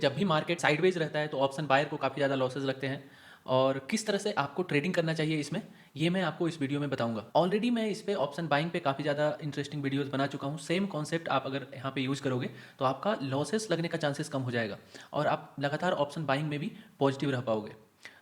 जब भी market sideways रहता है तो ऑप्शन बायर को काफ़ी ज़्यादा लॉसेज लगते हैं और किस तरह से आपको ट्रेडिंग करना चाहिए इसमें, ये मैं आपको इस वीडियो में बताऊंगा। ऑलरेडी मैं इस पे ऑप्शन बाइंग पे काफ़ी ज़्यादा इंटरेस्टिंग वीडियोस बना चुका हूँ। सेम कॉन्सेप्ट आप अगर यहाँ पे यूज़ करोगे तो आपका लॉसेस लगने का चांसेस कम हो जाएगा और आप लगातार ऑप्शन बाइंग में भी पॉजिटिव रह पाओगे।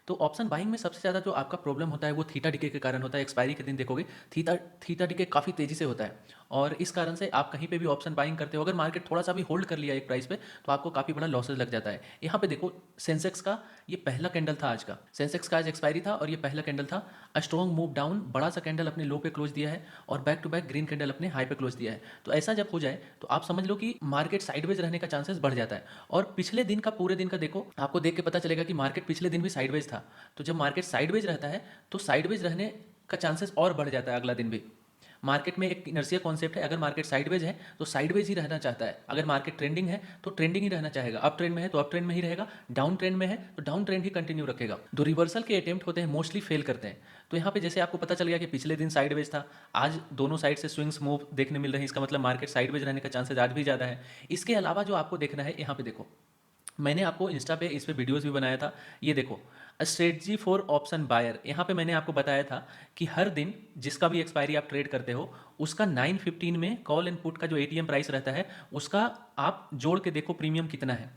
तो ऑप्शन बाइंग में सबसे ज़्यादा जो आपका प्रॉब्लम होता है वो थीटा डिके के कारण होता है। एक्सपायरी के दिन देखोगे थीटा थीटा डिके काफ़ी तेज़ी से होता है और इस कारण से आप कहीं पे भी ऑप्शन बाइंग करते हो, अगर मार्केट थोड़ा सा भी होल्ड कर लिया एक प्राइस पे तो आपको काफ़ी बड़ा लॉसेज लग जाता है। यहाँ पे देखो सेंसेक्स का ये पहला कैंडल था आज का, सेंसेक्स का आज एक्सपायरी था और ये पहला कैंडल था। स्ट्रॉन्ग मूव डाउन, बड़ा सा कैंडल अपने लो पे क्लोज दिया है और back to back green candle अपने हाई पे क्लोज दिया है। तो ऐसा जब हो जाए तो आप समझ लो कि मार्केट साइडवेज रहने का चांसेस बढ़ जाता है। और पिछले दिन का, पूरे दिन का देखो, आपको देख के पता चलेगा कि मार्केट पिछले दिन भी साइडवेज था। तो जब मार्केट साइडवेज रहता है तो साइडवेज रहने का चांसेस और बढ़ जाता है अगला दिन भी। मार्केट में एक इनर्शिया कॉन्सेप्ट है, अगर मार्केट साइडवेज है तो साइडवेज ही रहना चाहता है, अगर मार्केट ट्रेंडिंग है तो ट्रेंडिंग ही रहना चाहेगा, अप ट्रेंड में है तो अप ट्रेंड में ही रहेगा, डाउन ट्रेंड में है तो डाउन ट्रेंड ही कंटिन्यू रखेगा। जो रिवर्सल के अटेम्प्ट होते हैं मोस्टली फेल करते हैं। तो यहाँ पे जैसे आपको पता चल गया कि पिछले दिन साइडवेज था, आज दोनों साइड से स्विंग्स मूव देखने मिल रहे हैं, इसका मतलब मार्केट साइडवेज रहने का चांसेस आज भी ज़्यादा है। इसके अलावा जो आपको देखना है, यहाँ पे देखो, मैंने आपको इंस्टा पे इस पे वीडियोस भी बनाया था। ये देखो, स्ट्रेटजी फॉर ऑप्शन बायर, यहाँ पे मैंने आपको बताया था कि हर दिन जिसका भी एक्सपायरी आप ट्रेड करते हो उसका 9:15 में कॉल एंड पुट का जो एटीएम प्राइस रहता है उसका आप जोड़ के देखो प्रीमियम कितना है।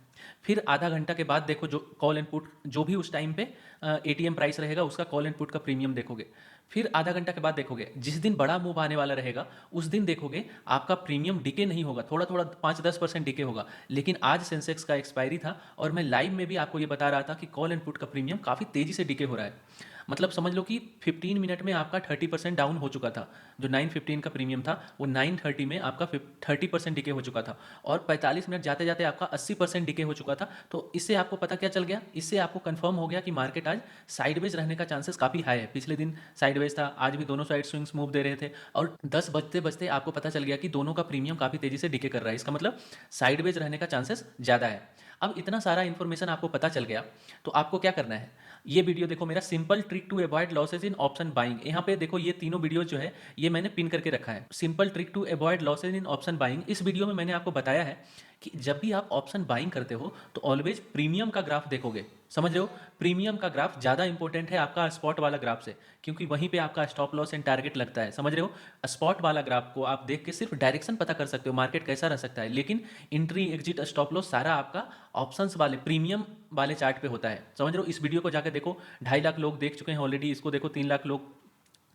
फिर आधा घंटा के बाद देखो जो कॉल एंड पुट जो भी उस टाइम पे एटीएम प्राइस रहेगा उसका कॉल एंड पुट का प्रीमियम देखोगे। फिर आधा घंटा के बाद देखोगे जिस दिन बड़ा मूव आने वाला रहेगा उस दिन देखोगे आपका प्रीमियम डिके नहीं होगा, थोड़ा थोड़ा 5-10% डिके होगा। लेकिन आज सेंसेक्स का एक्सपायरी था और मैं लाइव में भी आपको ये बता रहा था कि कॉल एंड पुट का प्रीमियम काफ़ी तेज़ी से डिके हो रहा है। मतलब समझ लो कि 15 मिनट में आपका 30% डाउन हो चुका था। जो 9:15 का प्रीमियम था वो 9:30 में आपका 30% डिके हो चुका था और 45 मिनट जाते जाते आपका 80% डिके हो चुका था। तो इससे आपको पता क्या चल गया, इससे आपको कंफर्म हो गया कि मार्केट आज साइडवेज रहने का चांसेस काफ़ी हाई है। पिछले दिन साइडवेज था, आज भी दोनों साइड स्विंग्स मूव दे रहे थे और 10 बजते बजते आपको पता चल गया कि दोनों का प्रीमियम काफ़ी तेज़ी से डिके कर रहा है। इसका मतलब साइडवेज रहने का चांसेस ज़्यादा है। अब इतना सारा इन्फॉर्मेशन आपको पता चल गया तो आपको क्या करना है, ये वीडियो देखो, मेरा simple trick to avoid losses in option buying. यहाँ पे देखो ये तीनों वीडियो जो है ये मैंने पिन करके रखा है। Simple trick to avoid losses in option buying, इस वीडियो में मैंने आपको बताया है कि जब भी आप ऑप्शन बाइंग करते हो तो ऑलवेज प्रीमियम का ग्राफ देखोगे। समझ रहे हो, प्रीमियम का ग्राफ ज़्यादा इंपॉर्टेंट है आपका स्पॉट वाला ग्राफ से, क्योंकि वहीं पे आपका स्टॉप लॉस एंड टारगेट लगता है। समझ रहे हो, स्पॉट वाला ग्राफ को आप देख के सिर्फ डायरेक्शन पता कर सकते हो मार्केट कैसा रह सकता है, लेकिन एंट्री एग्जिट स्टॉप लॉस सारा आपका ऑप्शंस वाले प्रीमियम वाले चार्ट पे होता है। समझ रहे हो, इस वीडियो को जाकर देखो, 2.5 लाख लोग देख चुके हैं ऑलरेडी, इसको देखो 3 लाख लोग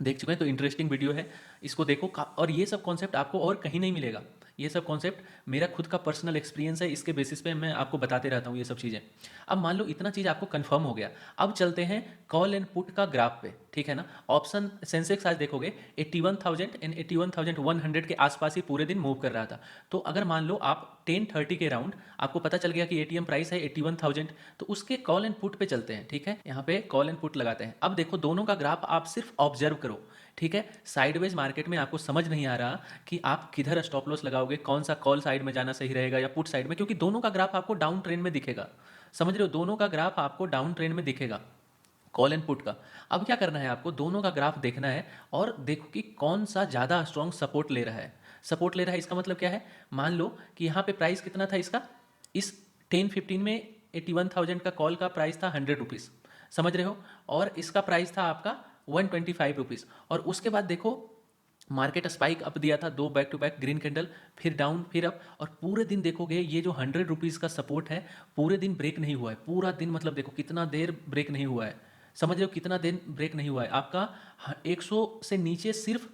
देख चुके हैं। तो इंटरेस्टिंग वीडियो है, इसको देखो। और ये सब कॉन्सेप्ट आपको और कहीं नहीं मिलेगा। ये सब कॉन्सेप्ट मेरा खुद का पर्सनल एक्सपीरियंस है, इसके बेसिस पे मैं आपको बताते रहता हूँ ये सब चीज़ें। अब मान लो इतना चीज़ आपको कंफर्म हो गया, अब चलते हैं कॉल एंड पुट का ग्राफ पे, ठीक है ना। ऑप्शन सेंसेक्स आज देखोगे 81,000 एंड 81,100 के आसपास ही पूरे दिन मूव कर रहा था। तो अगर मान लो आप 10:30 के राउंड आपको पता चल गया कि एटीएम प्राइस है 81,000, तो उसके कॉल एंड पुट पे चलते हैं, ठीक है। यहाँ पे कॉल एंड पुट लगाते हैं। अब देखो दोनों का ग्राफ आप सिर्फ ऑब्जर्व करो, ठीक है। साइडवेज मार्केट में आपको समझ नहीं आ रहा कि आप किधर स्टॉप लॉस लगाओगे, कौन सा कॉल साइड में जाना सही रहेगा या पुट साइड में, क्योंकि दोनों का ग्राफ आपको डाउन ट्रेंड में दिखेगा। समझ रहे हो, दोनों का ग्राफ आपको डाउन ट्रेंड में दिखेगा कॉल एंड पुट का। अब क्या करना है, आपको दोनों का ग्राफ देखना है और देखो कि कौन सा ज़्यादा स्ट्रॉन्ग सपोर्ट ले रहा है। सपोर्ट ले रहा है इसका मतलब क्या है, मान लो कि यहाँ पे प्राइस कितना था इसका, इस 10:15 में 81,000 का कॉल का प्राइस था 100 रुपीज़, समझ रहे हो, और इसका प्राइस था आपका 125 रुपीज़। और उसके बाद देखो मार्केट स्पाइक अप दिया था, दो back to back green candle, फिर डाउन फिर अप, और पूरे दिन देखोगे ये जो 100 रुपीज़ का सपोर्ट है पूरे दिन ब्रेक नहीं हुआ है। पूरा दिन मतलब देखो कितना देर ब्रेक नहीं हुआ है। समझ रहे हो कितना दिन ब्रेक नहीं हुआ है आपका, 100 से नीचे सिर्फ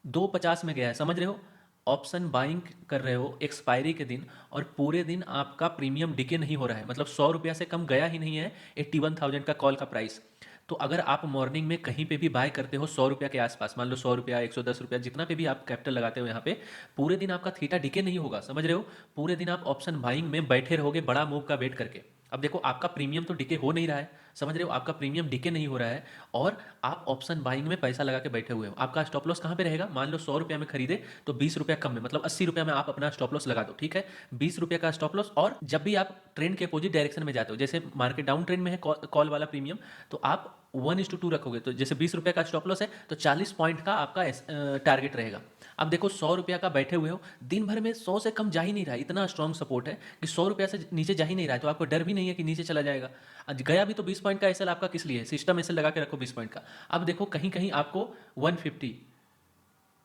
250 में गया है। समझ रहे हो, ऑप्शन बाइंग कर रहे हो एक्सपायरी के दिन और पूरे दिन आपका प्रीमियम डिके नहीं हो रहा है, मतलब 100 रुपया से कम गया ही नहीं है 81,000 का कॉल का प्राइस। तो अगर आप मॉर्निंग में कहीं पे भी बाय करते हो 100 रुपया के आसपास, मान लो 100 रुपया 110 रुपया जितना पे भी आप कैपिटल लगाते हो यहाँ पे, पूरे दिन आपका थीटा डिके नहीं होगा। समझ रहे हो, पूरे दिन आप ऑप्शन बाइंग में बैठे रहोगे बड़ा मूव का वेट करके। अब देखो आपका प्रीमियम तो डिके हो नहीं रहा है, समझ रहे हो, आपका प्रीमियम डिके नहीं हो रहा है और आप ऑप्शन बाइंग में पैसा लगा के बैठे हुए हो। आपका स्टॉप लॉस कहाँ पे रहेगा, मान लो 100 रुपया में खरीदे तो 20 रुपया कम में, मतलब 80 रुपया में आप अपना स्टॉप लॉस लगा दो, ठीक है। 20 रुपया का स्टॉप लॉस, और जब भी आप ट्रेंड के अपोजिट डायरेक्शन में जाते हो, जैसे मार्केट डाउन ट्रेंड में है कॉल वाला प्रीमियम, तो आप 1:2 रखोगे तो जैसे 20 रुपये का स्टॉप लॉस है तो 40 पॉइंट का आपका टारगेट रहेगा। अब देखो 100 रुपया का बैठे हुए हो, दिन भर में 100 से कम जा ही नहीं रहा है, इतना स्ट्रॉन्ग सपोर्ट है कि 100 रुपया से नीचे जा ही नहीं रहा है, तो आपको डर भी नहीं है कि नीचे चला जाएगा। आज गया भी तो 20 पॉइंट का एसएल आपका किस लिए है, सिस्टम एसएल लगा के रखो 20 पॉइंट का। अब देखो कहीं कहीं आपको 150,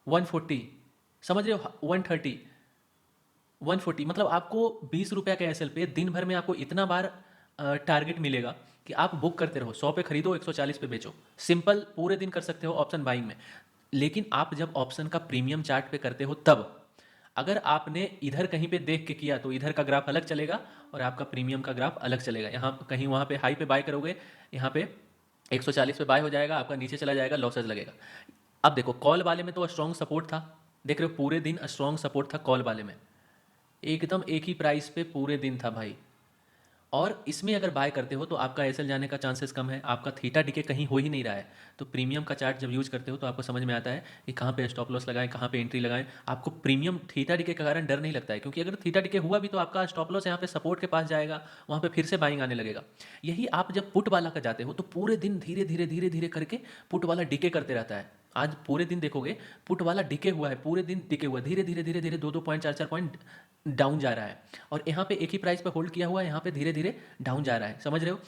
140, समझ रहे हो, 130, 140, मतलब आपको 20 रुपया के एसएल पे दिन भर में आपको इतना बार टारगेट मिलेगा कि आप बुक करते रहो, 100 पे खरीदो, 140 पे बेचो। सिंपल पूरे दिन कर सकते हो ऑप्शन बाइंग में। लेकिन आप जब ऑप्शन का प्रीमियम चार्ट पे करते हो तब, अगर आपने इधर कहीं पे देख के किया तो इधर का ग्राफ अलग चलेगा और आपका प्रीमियम का ग्राफ अलग चलेगा। यहाँ कहीं वहाँ पे हाई पे बाय करोगे, यहाँ पे 140 पे बाय हो जाएगा, आपका नीचे चला जाएगा, लॉसेज लगेगा। अब देखो कॉल वाले में तो स्ट्रॉन्ग सपोर्ट था, देख रहे हो पूरे दिन स्ट्रॉन्ग सपोर्ट था कॉल वाले में, एकदम एक ही प्राइस पे पूरे दिन था भाई। और इसमें अगर बाय करते हो तो आपका एसएल जाने का चांसेस कम है, आपका थीटा डीके कहीं हो ही नहीं रहा है। तो प्रीमियम का चार्ट जब यूज करते हो तो आपको समझ में आता है कि कहाँ पे स्टॉप लॉस लगाएं, कहाँ पे एंट्री लगाएं। आपको प्रीमियम थीटा डीके के कारण डर नहीं लगता है, क्योंकि अगर थीटा डीके हुआ भी तो आपका स्टॉप लॉस यहाँ पे सपोर्ट के पास जाएगा, वहाँ पे फिर से बाइंग आने लगेगा। यही आप जब पुट वाला का जाते हो तो पूरे दिन धीरे धीरे धीरे धीरे करके पुट वाला डीके करते रहता है। आज पूरे दिन देखोगे पुट वाला डिके हुआ है, पूरे दिन डिके हुआ है, धीरे धीरे धीरे धीरे 2-2 पॉइंट 4-4 पॉइंट डाउन जा रहा है। और यहाँ पे एक ही प्राइस पे होल्ड किया हुआ है, यहाँ पे धीरे धीरे डाउन जा रहा है, समझ रहे हो।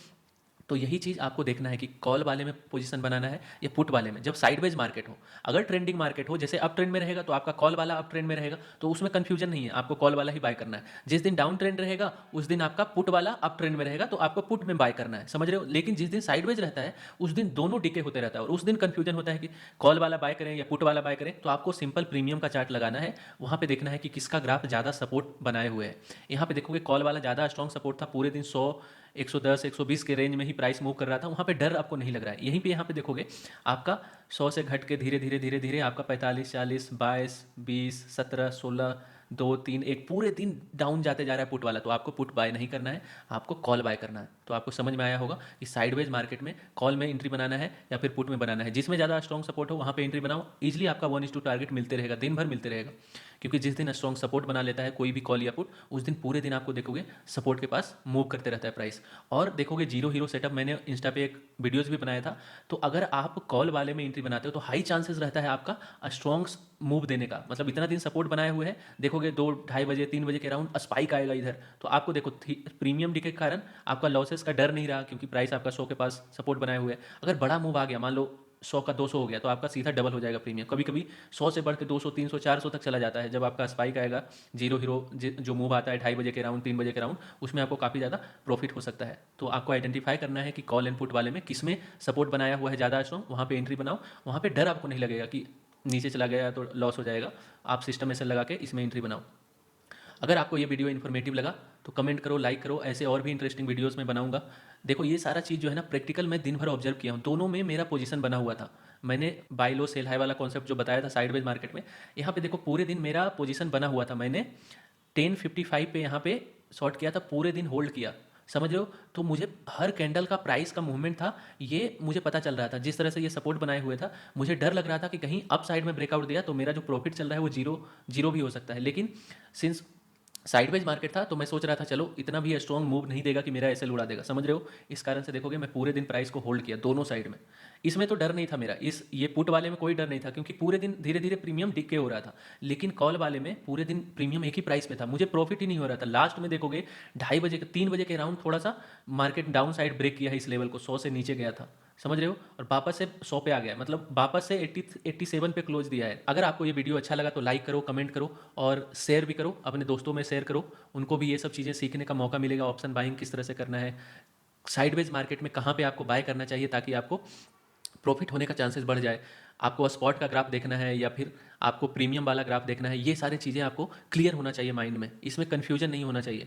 तो यही चीज़ आपको देखना है कि कॉल वाले में पोजीशन बनाना है या पुट वाले में। जब साइडवेज मार्केट हो, अगर ट्रेंडिंग मार्केट हो, जैसे अप ट्रेंड में रहेगा तो आपका कॉल वाला अप ट्रेंड में रहेगा, तो उसमें कंफ्यूजन नहीं है, आपको कॉल वाला ही बाय करना है। जिस दिन डाउन ट्रेंड रहेगा उस दिन आपका पुट वाला अप ट्रेंड में रहेगा, तो आपको पुट में बाय करना है, समझ रहे हो। लेकिन जिस दिन साइडवेज रहता है उस दिन दोनों डिके होते रहता है और उस दिन कंफ्यूजन होता है कि कॉल वाला बाय करें या पुट वाला बाय करें। तो आपको सिंपल प्रीमियम का चार्ट लगाना है, वहाँ पे देखना है कि किसका ग्राफ ज़्यादा सपोर्ट बनाए हुए है। यहाँ पे देखोगे कॉल वाला ज़्यादा स्ट्रॉन्ग सपोर्ट था, पूरे दिन 100, 110, 120 के रेंज में ही प्राइस मूव कर रहा था, वहाँ पे डर आपको नहीं लग रहा है। यहीं पे यहाँ पे देखोगे आपका 100 से घट के धीरे धीरे धीरे धीरे आपका 45, 40, 22, 20, 17, 16, 2, 3, 1 पूरे दिन डाउन जाते जा रहा है पुट वाला। तो आपको पुट बाय नहीं करना है, आपको कॉल बाय करना है। तो आपको समझ में आया होगा कि साइडवेज मार्केट में कॉल में एंट्री बनाना है या फिर पुट में बनाना है। जिसमें ज़्यादा स्ट्रॉन्ग सपोर्ट हो वहाँ पे एंट्री बनाओ, ईजिली आपका 1:2 टारगेट मिलते रहेगा, दिन भर मिलते रहेगा। क्योंकि जिस दिन स्ट्रॉन्ग सपोर्ट बना लेता है कोई भी कॉल या पुट, उस दिन पूरे दिन आपको देखोगे सपोर्ट के पास मूव करते रहता है प्राइस। और देखोगे जीरो हीरो सेटअप मैंने इंस्टा पे एक वीडियोस भी बनाया था, तो अगर आप कॉल वाले में एंट्री बनाते हो तो हाई चांसेस रहता है आपका स्ट्रॉन्ग मूव देने का। मतलब इतना दिन सपोर्ट बनाए हुए हैं, देखोगे 2, ढाई बजे 3 बजे के अराउंड स्पाइक आएगा इधर, तो आपको देखो प्रीमियम डीके के कारण आपका लॉसेस का डर नहीं रहा, क्योंकि प्राइस आपका 100 के पास सपोर्ट बनाए हुए है। अगर बड़ा मूव आ गया, मान लो 100 का 200 हो गया, तो आपका सीधा डबल हो जाएगा प्रीमियम। कभी कभी 100 से बढ़ के 200, 300, 400 तक चला जाता है जब आपका स्पाइक आएगा। जीरो हीरो जो मूव आता है 2:30 बजे के राउंड, 3 बजे के राउंड, उसमें आपको काफ़ी ज़्यादा प्रॉफिट हो सकता है। तो आपको आइडेंटिफाई करना है कि कॉल एंड पुट वाले में किस में सपोर्ट बनाया हुआ है ज़्यादा स्ट्रॉन्ग, वहाँ पे एंट्री बनाओ। वहाँ पे डर आपको नहीं लगेगा कि नीचे चला गया तो लॉस हो जाएगा। आप सिस्टम ऐसे लगा के इसमें एंट्री बनाओ। अगर आपको ये वीडियो इन्फॉर्मेटिव लगा तो कमेंट करो, लाइक करो, ऐसे और भी इंटरेस्टिंग वीडियोस मैं बनाऊंगा। देखो ये सारा चीज़ जो है ना प्रैक्टिकल मैं दिन भर ऑब्जर्व किया हूँ, दोनों में मेरा पोजीशन बना हुआ था। मैंने बाय लो सेल हाई वाला कॉन्सेप्ट जो बताया था साइडवेज मार्केट में, यहाँ पे देखो पूरे दिन मेरा पोजीशन बना हुआ था। मैंने 10:55 पे यहाँ पे शॉर्ट किया था, पूरे दिन होल्ड किया, समझ रहे हो। तो मुझे हर कैंडल का प्राइस का मूवमेंट था ये मुझे पता चल रहा था। जिस तरह से ये सपोर्ट बनाए हुए था, मुझे डर लग रहा था कि कहीं अप साइड में ब्रेकआउट दिया तो मेरा जो प्रॉफिट चल रहा है वो जीरो भी हो सकता है। लेकिन सिंस साइडवेज मार्केट था तो मैं सोच रहा था चलो इतना भी स्ट्रॉन्ग मूव नहीं देगा कि मेरा एसएल उड़ा देगा, समझ रहे हो। इस कारण से देखोगे मैं पूरे दिन प्राइस को होल्ड किया दोनों साइड में। इसमें तो डर नहीं था मेरा, इस ये पुट वाले में कोई डर नहीं था, क्योंकि पूरे दिन धीरे धीरे प्रीमियम डिके हो रहा था। लेकिन कॉल वाले में पूरे दिन प्रीमियम एक ही प्राइस पे था, मुझे प्रॉफिट ही नहीं हो रहा था। लास्ट में देखोगे 2:30 बजे 3 बजे के राउंड थोड़ा सा मार्केट डाउन साइड ब्रेक किया है, इस लेवल को 100 से नीचे गया था, समझ रहे हो, और वापस से 100 पे आ गया, मतलब वापस से 87 पे क्लोज दिया है। अगर आपको ये वीडियो अच्छा लगा तो लाइक करो, कमेंट करो और शेयर भी करो, अपने दोस्तों में शेयर करो, उनको भी ये सब चीज़ें सीखने का मौका मिलेगा। ऑप्शन बाइंग किस तरह से करना है, साइडवेज मार्केट में कहाँ पे आपको बाय करना चाहिए ताकि आपको प्रॉफिट होने का चांसेस बढ़ जाए। आपको स्पॉट का ग्राफ देखना है या फिर आपको प्रीमियम वाला ग्राफ देखना है, ये सारी चीज़ें आपको क्लियर होना चाहिए माइंड में, इसमें कन्फ्यूजन नहीं होना चाहिए।